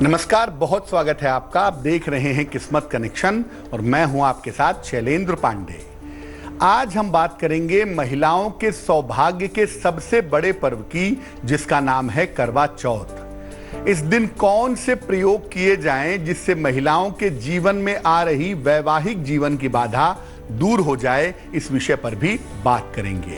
नमस्कार, बहुत स्वागत है आपका। आप देख रहे हैं किस्मत कनेक्शन और मैं हूं आपके साथ शैलेंद्र पांडे। आज हम बात करेंगे महिलाओं के सौभाग्य के सबसे बड़े पर्व की, जिसका नाम है करवा चौथ। इस दिन कौन से प्रयोग किए जाएं जिससे महिलाओं के जीवन में आ रही वैवाहिक जीवन की बाधा दूर हो जाए, इस विषय पर भी बात करेंगे।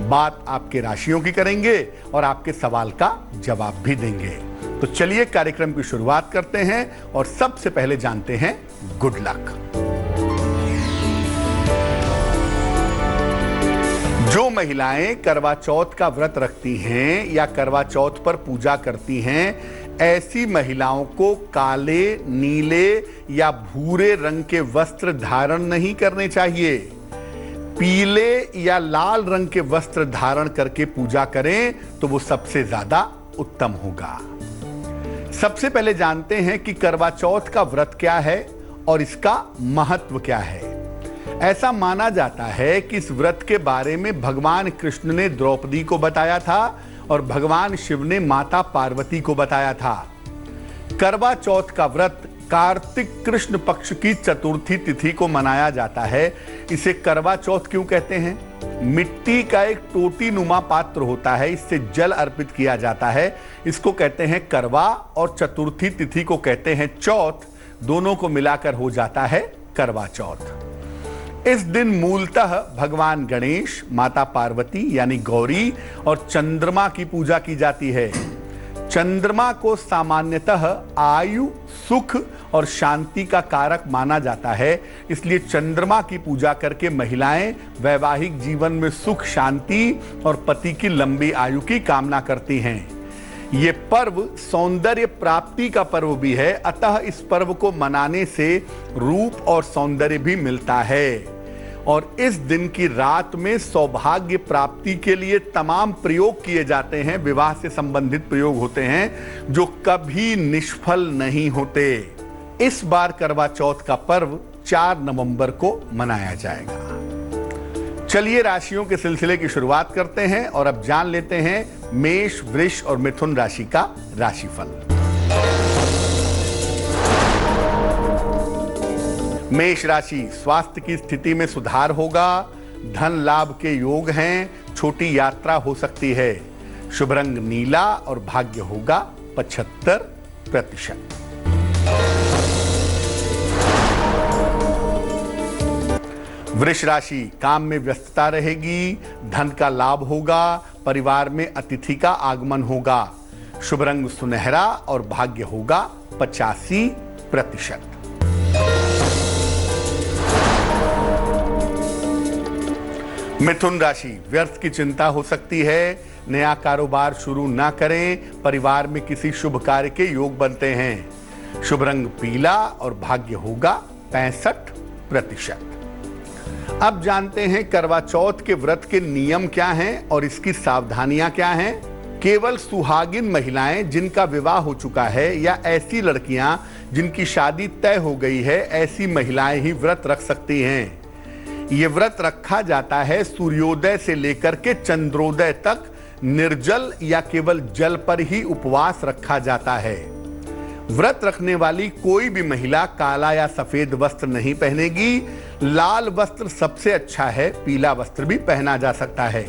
बात आपके राशियों की करेंगे और आपके सवाल का जवाब भी देंगे। तो चलिए कार्यक्रम की शुरुआत करते हैं और सबसे पहले जानते हैं गुड लक। जो महिलाएं करवा चौथ का व्रत रखती हैं या करवा चौथ पर पूजा करती हैं, ऐसी महिलाओं को काले, नीले या भूरे रंग के वस्त्र धारण नहीं करने चाहिए। पीले या लाल रंग के वस्त्र धारण करके पूजा करें तो वो सबसे ज्यादा उत्तम होगा। सबसे पहले जानते हैं कि करवा चौथ का व्रत क्या है और इसका महत्व क्या है। ऐसा माना जाता है कि इस व्रत के बारे में भगवान कृष्ण ने द्रौपदी को बताया था और भगवान शिव ने माता पार्वती को बताया था। करवा चौथ का व्रत कार्तिक कृष्ण पक्ष की चतुर्थी तिथि को मनाया जाता है। इसे करवा चौथ क्यों कहते हैं? मिट्टी का एक टोटी नुमा पात्र होता है, इससे जल अर्पित किया जाता है। इसको कहते हैं करवा और चतुर्थी तिथि को कहते हैं चौथ। दोनों को मिलाकर हो जाता है करवा चौथ। इस दिन मूलतः भगवान गणेश, माता पार्वती यानी गौरी और चंद्रमा की पूजा की जाती है। चंद्रमा को सामान्यतः आयु, सुख और शांति का कारक माना जाता है, इसलिए चंद्रमा की पूजा करके महिलाएं वैवाहिक जीवन में सुख, शांति और पति की लंबी आयु की कामना करती हैं। ये पर्व सौंदर्य प्राप्ति का पर्व भी है, अतः इस पर्व को मनाने से रूप और सौंदर्य भी मिलता है। और इस दिन की रात में सौभाग्य प्राप्ति के लिए तमाम प्रयोग किए जाते हैं। विवाह से संबंधित प्रयोग होते हैं जो कभी निष्फल नहीं होते। इस बार करवा चौथ का पर्व 4 नवंबर को मनाया जाएगा। चलिए राशियों के सिलसिले की शुरुआत करते हैं और अब जान लेते हैं मेष, वृष और मिथुन राशि का राशिफल। मेष राशि, स्वास्थ्य की स्थिति में सुधार होगा। धन लाभ के योग हैं। छोटी यात्रा हो सकती है। शुभ रंग नीला और भाग्य होगा 75%। वृष राशि, काम में व्यस्तता रहेगी। धन का लाभ होगा। परिवार में अतिथि का आगमन होगा। शुभ रंग सुनहरा और भाग्य होगा 85%। मिथुन राशि, व्यर्थ की चिंता हो सकती है। नया कारोबार शुरू ना करें। परिवार में किसी शुभ कार्य के योग बनते हैं। शुभ रंग पीला और भाग्य होगा 65%। अब जानते हैं करवा चौथ के व्रत के नियम क्या हैं और इसकी सावधानियां क्या हैं। केवल सुहागिन महिलाएं जिनका विवाह हो चुका है या ऐसी लड़कियां जिनकी शादी तय हो गई है, ऐसी महिलाएं ही व्रत रख सकती हैं। ये व्रत रखा जाता है सूर्योदय से लेकर के चंद्रोदय तक। निर्जल या केवल जल पर ही उपवास रखा जाता है। व्रत रखने वाली कोई भी महिला काला या सफेद वस्त्र नहीं पहनेगी। लाल वस्त्र सबसे अच्छा है, पीला वस्त्र भी पहना जा सकता है।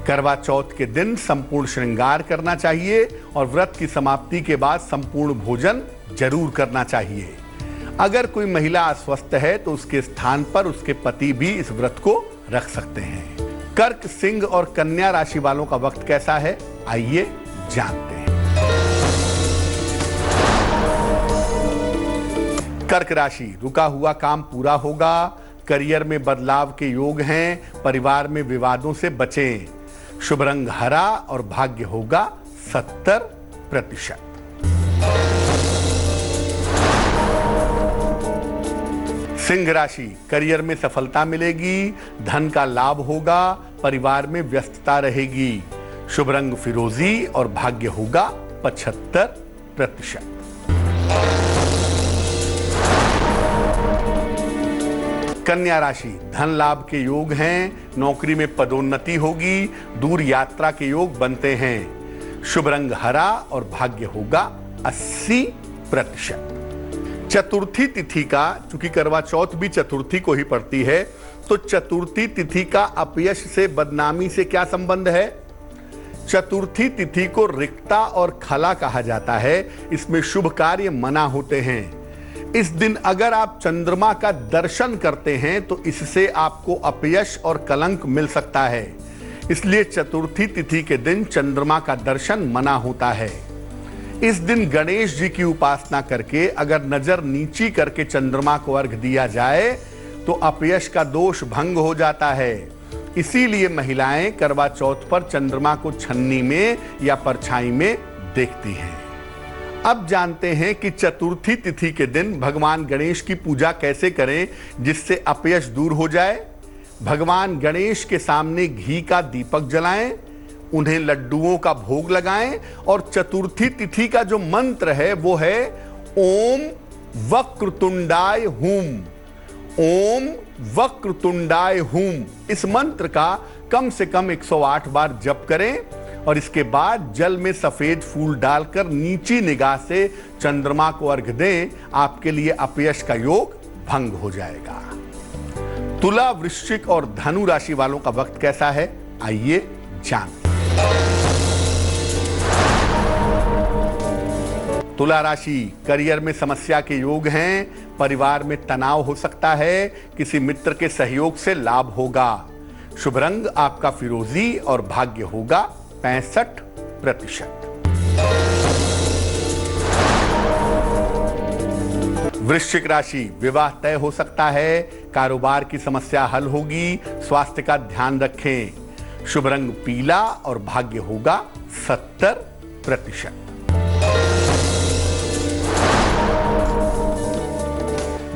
करवा चौथ के दिन संपूर्ण श्रृंगार करना चाहिए और व्रत की समाप्ति के बाद संपूर्ण भोजन जरूर करना चाहिए। अगर कोई महिला अस्वस्थ है तो उसके स्थान पर उसके पति भी इस व्रत को रख सकते हैं। कर्क, सिंह और कन्या राशि वालों का वक्त कैसा है, आइए जानते हैं। कर्क राशि, रुका हुआ काम पूरा होगा। करियर में बदलाव के योग हैं। परिवार में विवादों से बचें। शुभ रंग हरा और भाग्य होगा 70%। सिंह राशि, करियर में सफलता मिलेगी। धन का लाभ होगा। परिवार में व्यस्तता रहेगी। शुभ रंग फिरोजी और भाग्य होगा 75%। कन्या राशि, धन लाभ के योग हैं। नौकरी में पदोन्नति होगी। दूर यात्रा के योग बनते हैं। शुभ रंग हरा और भाग्य होगा 80%। चतुर्थी तिथि का, चूंकि करवा चौथ भी चतुर्थी को ही पड़ती है, तो चतुर्थी तिथि का अपयश से, बदनामी से क्या संबंध है? चतुर्थी तिथि को रिक्ता और खला कहा जाता है। इसमें शुभ कार्य मना होते हैं। इस दिन अगर आप चंद्रमा का दर्शन करते हैं तो इससे आपको अपयश और कलंक मिल सकता है। इसलिए चतुर्थी तिथि के दिन चंद्रमा का दर्शन मना होता है। इस दिन गणेश जी की उपासना करके अगर नजर नीची करके चंद्रमा को अर्घ दिया जाए तो अपयश का दोष भंग हो जाता है। इसीलिए महिलाएं करवा चौथ पर चंद्रमा को छन्नी में या परछाई में देखती हैं। अब जानते हैं कि चतुर्थी तिथि के दिन भगवान गणेश की पूजा कैसे करें जिससे अपयश दूर हो जाए। भगवान गणेश के सामने घी का दीपक जलाएं, उन्हें लड्डुओं का भोग लगाएं और चतुर्थी तिथि का जो मंत्र है वो है ओम वक्रतुंडाय हूम। ओम वक्रतुंडाय हूम, इस मंत्र का कम से कम 108 बार जप करें और इसके बाद जल में सफेद फूल डालकर नीची निगाह से चंद्रमा को अर्घ दें। आपके लिए अपयश का योग भंग हो जाएगा। तुला, वृश्चिक और धनु राशि वालों का वक्त कैसा है, आइए जानते हैं। तुला राशि, करियर में समस्या के योग हैं, परिवार में तनाव हो सकता है, किसी मित्र के सहयोग से लाभ होगा। शुभ रंग आपका फिरोजी और भाग्य होगा 65%। वृश्चिक राशि, विवाह तय हो सकता है, कारोबार की समस्या हल होगी, स्वास्थ्य का ध्यान रखें। शुभ रंग पीला और भाग्य होगा 70%।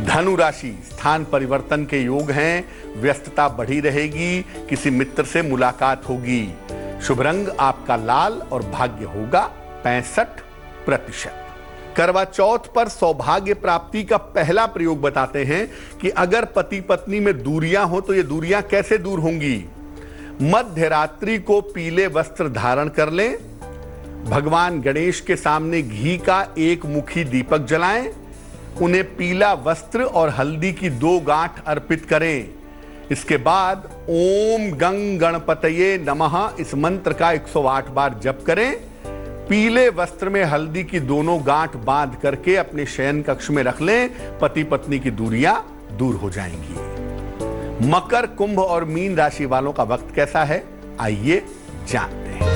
धनु राशि, स्थान परिवर्तन के योग हैं, व्यस्तता बढ़ी रहेगी, किसी मित्र से मुलाकात होगी। शुभ रंग आपका लाल और भाग्य होगा 65%। करवा चौथ पर सौभाग्य प्राप्ति का पहला प्रयोग बताते हैं कि अगर पति पत्नी में दूरियां हो तो ये दूरियां कैसे दूर होंगी। मध्य रात्रि को पीले वस्त्र धारण कर लें, भगवान गणेश के सामने घी का एक मुखी दीपक जलाएं, उन्हें पीला वस्त्र और हल्दी की 2 गांठ अर्पित करें। इसके बाद ओम गंग गणपतये नमः इस मंत्र का 108 बार जप करें। पीले वस्त्र में हल्दी की दोनों गांठ बांध करके अपने शयन कक्ष में रख लें, पति पत्नी की दूरियां दूर हो जाएंगी। मकर, कुंभ और मीन राशि वालों का वक्त कैसा है, आइए जानते हैं।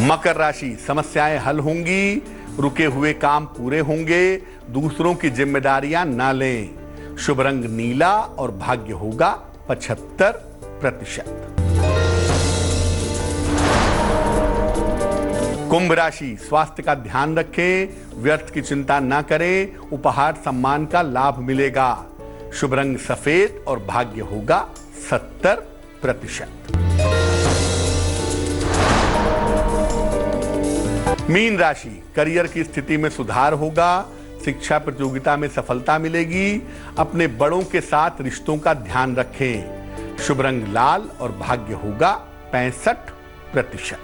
मकर राशि, समस्याएं हल होंगी, रुके हुए काम पूरे होंगे, दूसरों की जिम्मेदारियां ना लें। शुभ रंग नीला और भाग्य होगा 75%। कुंभ राशि, स्वास्थ्य का ध्यान रखें, व्यर्थ की चिंता ना करें, उपहार सम्मान का लाभ मिलेगा। शुभ रंग सफेद और भाग्य होगा 70%। मीन राशि, करियर की स्थिति में सुधार होगा, शिक्षा प्रतियोगिता में सफलता मिलेगी, अपने बड़ों के साथ रिश्तों का ध्यान रखें। शुभ रंग लाल और भाग्य होगा 65%।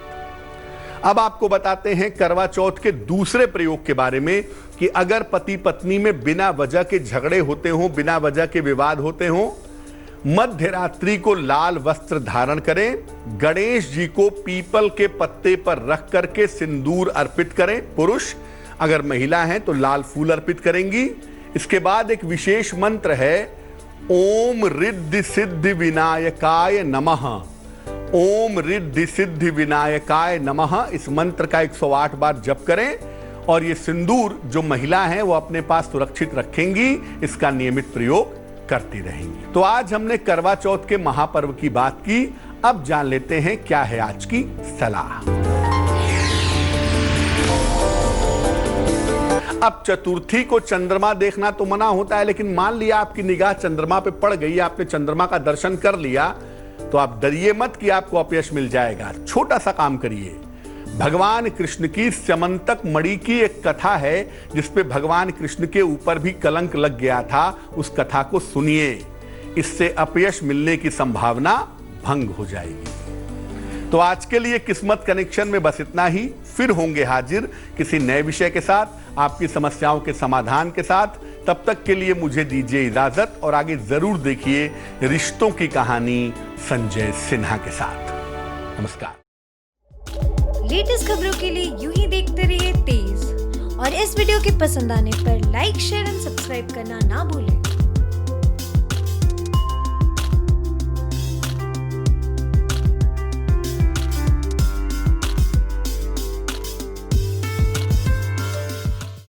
अब आपको बताते हैं करवा चौथ के दूसरे प्रयोग के बारे में कि अगर पति पत्नी में बिना वजह के झगड़े होते हों, बिना वजह के विवाद होते हों, मध्य रात्रि को लाल वस्त्र धारण करें, गणेश जी को पीपल के पत्ते पर रख करके सिंदूर अर्पित करें। पुरुष, अगर महिला हैं तो लाल फूल अर्पित करेंगी। इसके बाद एक विशेष मंत्र है ओम रिद्धि सिद्धि विनायकाय नमः। ओम रिद्धि सिद्धि विनायकाय नमः इस मंत्र का 108 बार जप करें और ये सिंदूर जो महिला हैं वो अपने पास सुरक्षित रखेंगी, इसका नियमित प्रयोग करती रहेंगी। तो आज हमने करवा चौथ के महापर्व की बात की। अब जान लेते हैं क्या है आज की सलाह। अब चतुर्थी को चंद्रमा देखना तो मना होता है, लेकिन मान लिया आपकी निगाह चंद्रमा पे पड़ गई, आपने चंद्रमा का दर्शन कर लिया, तो आप डरिए मत कि आपको अपयश मिल जाएगा। छोटा सा काम करिए। भगवान कृष्ण की स्यमंतक मणि की एक कथा है जिसपे भगवान कृष्ण के ऊपर भी कलंक लग गया था। उस कथा को सुनिए, इससे अपयश मिलने की संभावना भंग हो जाएगी। तो आज के लिए किस्मत कनेक्शन में बस इतना ही। फिर होंगे हाजिर किसी नए विषय के साथ, आपकी समस्याओं के समाधान के साथ। तब तक के लिए मुझे दीजिए इजाजत और आगे जरूर देखिए रिश्तों की कहानी संजय सिन्हा के साथ। नमस्कार। लेटेस्ट खबरों के लिए यूं ही देखते रहिए तेज, और इस वीडियो के पसंद आने पर लाइक, शेयर एंड सब्सक्राइब करना ना भूलें।